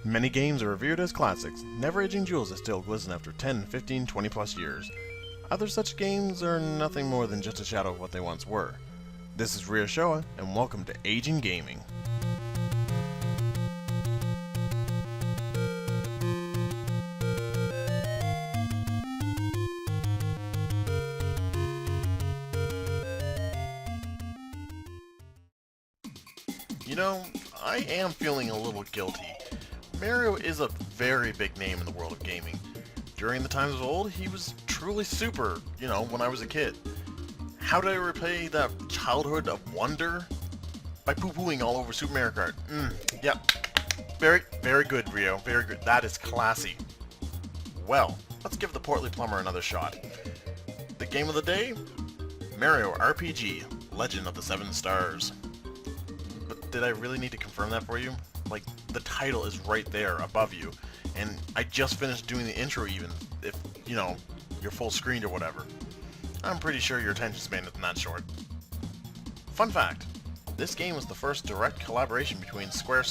Many games are revered as classics, never aging jewels that still glisten after 10, 15, 20 plus years. Other such games are nothing more than just a shadow of what they once were. This is Rioshoa, and welcome to Aging Gaming. You know, I am feeling a little guilty. Mario is a very big name in the world of gaming. During the times of old, he was truly super, when I was a kid. How did I repay that childhood of wonder? By poo-pooing all over Super Mario Kart. Yep. Very, very good, Rio. Very good. That is classy. Well, let's give the portly plumber another shot. The game of the day? Mario RPG, Legend of the Seven Stars. But did I really need to confirm that for you? Like, the title is right there above you, and I just finished doing the intro even, if, you're full screened or whatever. I'm pretty sure your attention span isn't that short. Fun fact, this game was the first direct collaboration between Square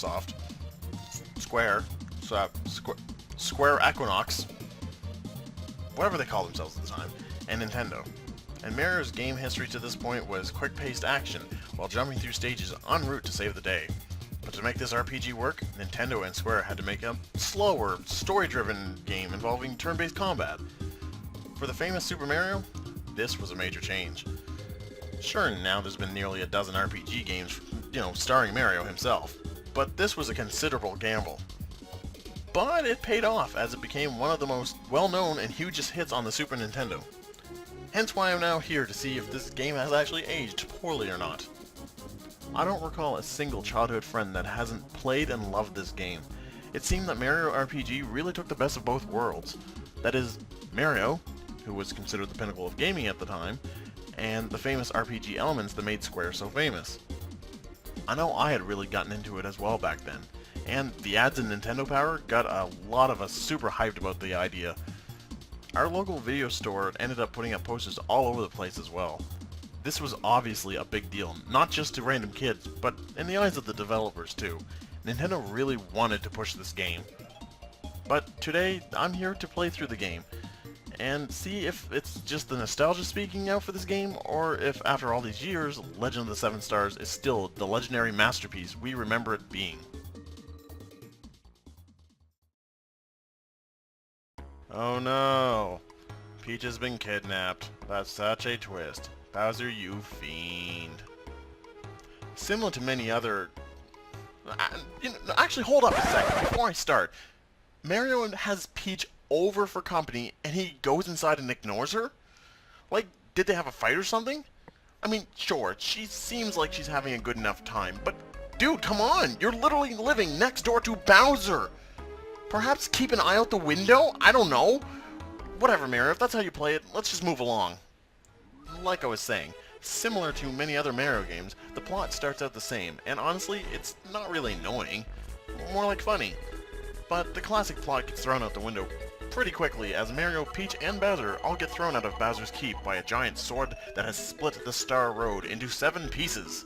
Equinox, whatever they call themselves at the time, and Nintendo. And Mario's game history to this point was quick-paced action, while jumping through stages en route to save the day. But to make this RPG work, Nintendo and Square had to make a slower, story-driven game involving turn-based combat. For the famous Super Mario, this was a major change. Sure, now there's been nearly a dozen RPG games, starring Mario himself, but this was a considerable gamble. But it paid off, as it became one of the most well-known and hugest hits on the Super Nintendo. Hence why I'm now here to see if this game has actually aged poorly or not. I don't recall a single childhood friend that hasn't played and loved this game. It seemed that Mario RPG really took the best of both worlds. That is, Mario, who was considered the pinnacle of gaming at the time, and the famous RPG elements that made Square so famous. I know I had really gotten into it as well back then, and the ads in Nintendo Power got a lot of us super hyped about the idea. Our local video store ended up putting up posters all over the place as well. This was obviously a big deal, not just to random kids, but in the eyes of the developers too. Nintendo really wanted to push this game. But today, I'm here to play through the game, and see if it's just the nostalgia speaking out for this game, or if after all these years, Legend of the Seven Stars is still the legendary masterpiece we remember it being. Oh no! Peach has been kidnapped. That's such a twist. Bowser, you fiend. Similar to many other... actually, hold up a second before I start. Mario has Peach over for company, and he goes inside and ignores her? Like, did they have a fight or something? I mean, sure, she seems like she's having a good enough time, but dude, come on! You're literally living next door to Bowser! Perhaps keep an eye out the window? I don't know! Whatever, Mario, if that's how you play it, let's just move along. Like I was saying, similar to many other Mario games, the plot starts out the same, and honestly, it's not really annoying, more like funny. But the classic plot gets thrown out the window pretty quickly as Mario, Peach, and Bowser all get thrown out of Bowser's Keep by a giant sword that has split the Star Road into 7 pieces.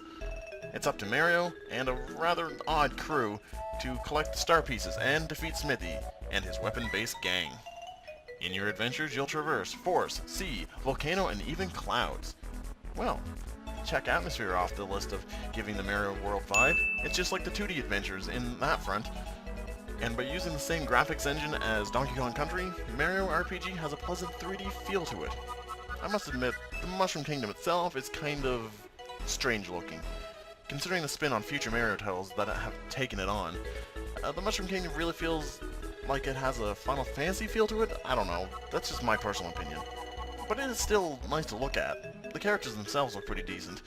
It's up to Mario and a rather odd crew to collect the star pieces and defeat Smithy and his weapon-based gang. In your adventures, you'll traverse forest, sea, volcano, and even clouds. Well, check Atmosphere off the list of giving the Mario World 5. It's just like the 2D adventures in that front. And by using the same graphics engine as Donkey Kong Country, Mario RPG has a pleasant 3D feel to it. I must admit, the Mushroom Kingdom itself is kind of strange looking. Considering the spin on future Mario titles that have taken it on, the Mushroom Kingdom really feels like it has a Final Fantasy feel to it? I don't know. That's just my personal opinion. But it is still nice to look at. The characters themselves look pretty decent.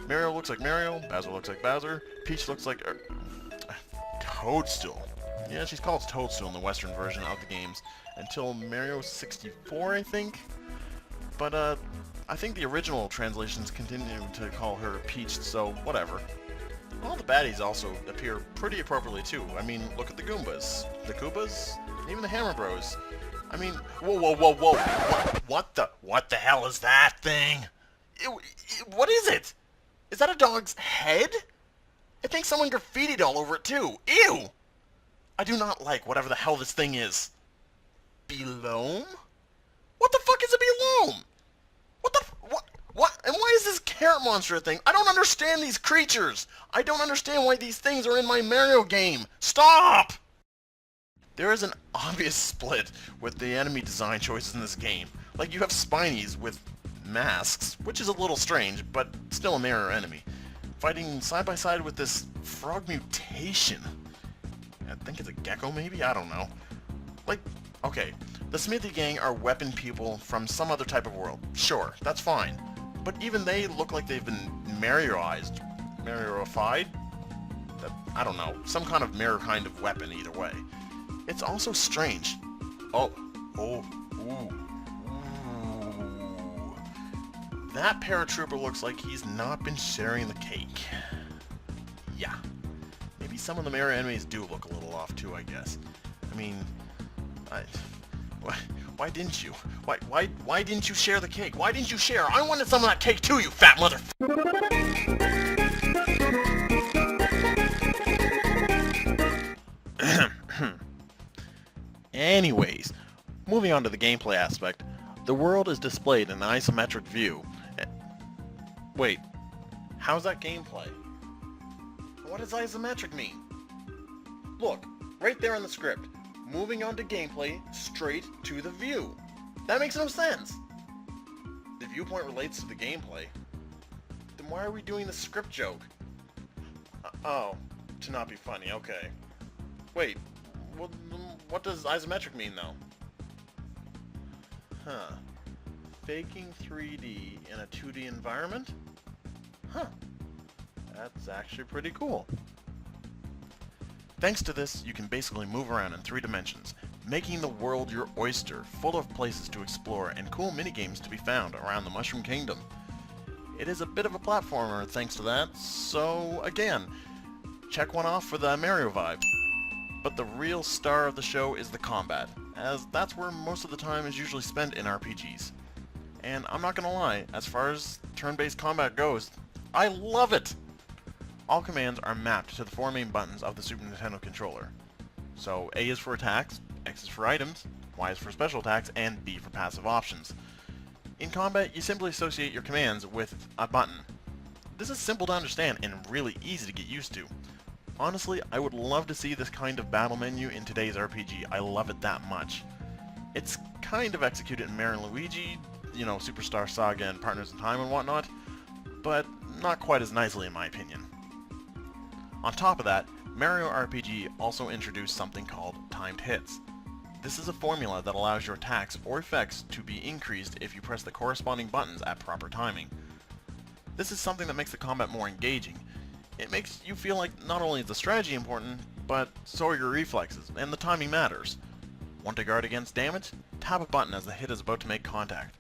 Mario looks like Mario, Bowser looks like Bowser, Peach looks like... Toadstool. Yeah, she's called Toadstool in the Western version of the games, until Mario 64, I think? But, I think the original translations continue to call her Peach, so whatever. All the baddies also appear pretty appropriately too. I mean, look at the Goombas, the Koopas, even the Hammer Bros. I mean, whoa! What the hell is that thing? What is it? Is that a dog's head? I think someone graffitied all over it too. Ew! I do not like whatever the hell this thing is. Belome? What the fuck is a Belome? What? And why is this carrot monster a thing? I don't understand these creatures. I don't understand why these things are in my Mario game. Stop! There is an obvious split with the enemy design choices in this game. Like, you have Spinies with masks, which is a little strange, but still a Mario enemy, fighting side by side with this frog mutation. I think it's a gecko, maybe? I don't know. Like, okay, the Smithy gang are weapon people from some other type of world. Sure, that's fine. But even they look like they've been Marioized. Marioified? I don't know. Some kind of mirror kind of weapon, either way. It's also strange. Ooh. That paratrooper looks like he's not been sharing the cake. Yeah. Maybe some of the Mario enemies do look a little off too, I guess. I mean, why didn't you? Why didn't you share the cake? Why didn't you share? I wanted some of that cake too, you fat mother. Anyways, moving on to the gameplay aspect, the world is displayed in an isometric view. Wait, how's that gameplay? What does isometric mean? Look, right there in the script. Moving on to gameplay, straight to the view. That makes no sense. The viewpoint relates to the gameplay. Then why are we doing the script joke? Oh, to not be funny, okay. Wait, what does isometric mean though? Huh. Faking 3D in a 2D environment? Huh. That's actually pretty cool. Thanks to this, you can basically move around in 3 dimensions, making the world your oyster, full of places to explore and cool minigames to be found around the Mushroom Kingdom. It is a bit of a platformer thanks to that, so again, check one off for the Mario vibe. But the real star of the show is the combat, as that's where most of the time is usually spent in RPGs. And I'm not gonna lie, as far as turn-based combat goes, I love it! All commands are mapped to the 4 main buttons of the Super Nintendo controller. So A is for attacks, X is for items, Y is for special attacks, and B for passive options. In combat, you simply associate your commands with a button. This is simple to understand and really easy to get used to. Honestly, I would love to see this kind of battle menu in today's RPG. I love it that much. It's kind of executed in Mario and Luigi, you know, Superstar Saga and Partners in Time and whatnot, but not quite as nicely in my opinion. On top of that, Mario RPG also introduced something called timed hits. This is a formula that allows your attacks or effects to be increased if you press the corresponding buttons at proper timing. This is something that makes the combat more engaging. It makes you feel like not only is the strategy important, but so are your reflexes, and the timing matters. Want to guard against damage? Tap a button as the hit is about to make contact.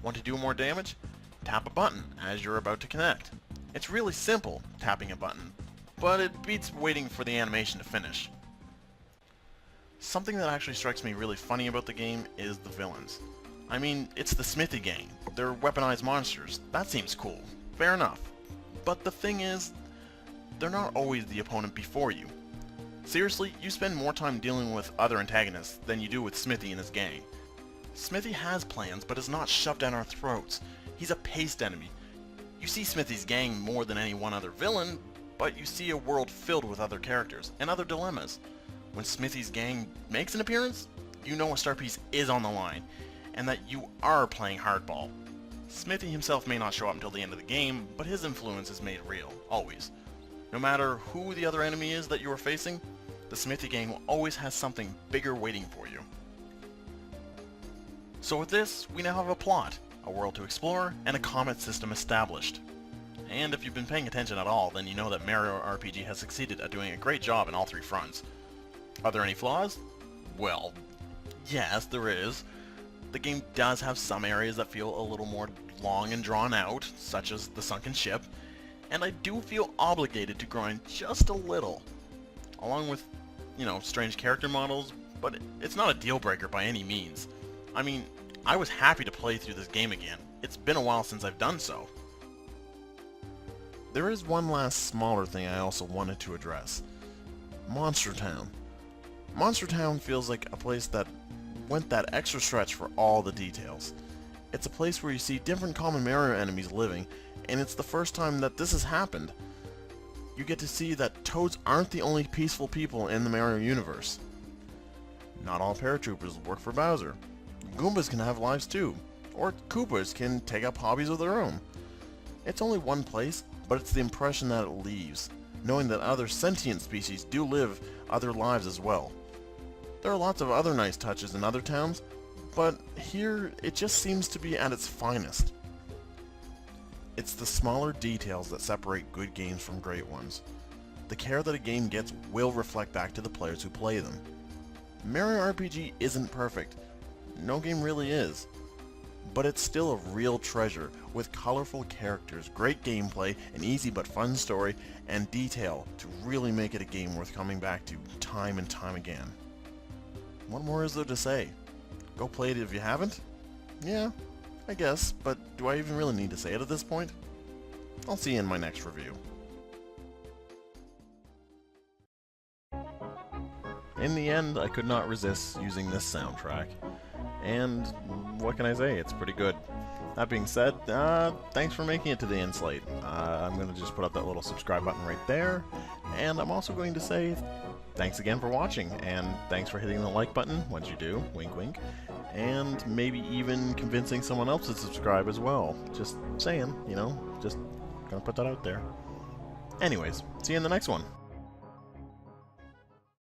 Want to do more damage? Tap a button as you're about to connect. It's really simple, tapping a button, but it beats waiting for the animation to finish. Something that actually strikes me really funny about the game is the villains. I mean, it's the Smithy gang. They're weaponized monsters. That seems cool. Fair enough. But the thing is, they're not always the opponent before you. Seriously, you spend more time dealing with other antagonists than you do with Smithy and his gang. Smithy has plans, but is not shoved down our throats. He's a paced enemy. You see Smithy's gang more than any one other villain, but you see a world filled with other characters and other dilemmas. When Smithy's gang makes an appearance, you know a star piece is on the line, and that you are playing hardball. Smithy himself may not show up until the end of the game, but his influence is made real, always. No matter who the other enemy is that you are facing, the Smithy gang will always have something bigger waiting for you. So with this, we now have a plot, a world to explore, and a combat system established. And if you've been paying attention at all, then you know that Mario RPG has succeeded at doing a great job in all 3 fronts. Are there any flaws? Well, yes, there is. The game does have some areas that feel a little more long and drawn out, such as the sunken ship, and I do feel obligated to grind just a little, along with, you know, strange character models, but it's not a deal breaker by any means. I mean, I was happy to play through this game again. It's been a while since I've done so. There is one last smaller thing I also wanted to address. Monster Town. Monster Town feels like a place that went that extra stretch for all the details. It's a place where you see different common Mario enemies living, and it's the first time that this has happened. You get to see that Toads aren't the only peaceful people in the Mario universe. Not all paratroopers work for Bowser. Goombas can have lives too, or Koopas can take up hobbies of their own. It's only one place, but it's the impression that it leaves, knowing that other sentient species do live other lives as well. There are lots of other nice touches in other towns, but here it just seems to be at its finest. It's the smaller details that separate good games from great ones. The care that a game gets will reflect back to the players who play them. Mario RPG isn't perfect. No game really is. But it's still a real treasure, with colorful characters, great gameplay, an easy but fun story, and detail to really make it a game worth coming back to time and time again. What more is there to say? Go play it if you haven't? Yeah, I guess, but do I even really need to say it at this point? I'll see you in my next review. In the end, I could not resist using this soundtrack. And what can I say? It's pretty good. That being said, thanks for making it to the end slate. I'm going to just put up that little subscribe button right there. And I'm also going to say thanks again for watching, and thanks for hitting the like button once you do, wink wink, and maybe even convincing someone else to subscribe as well. Just saying, you know, just gonna put that out there. Anyways, see you in the next one.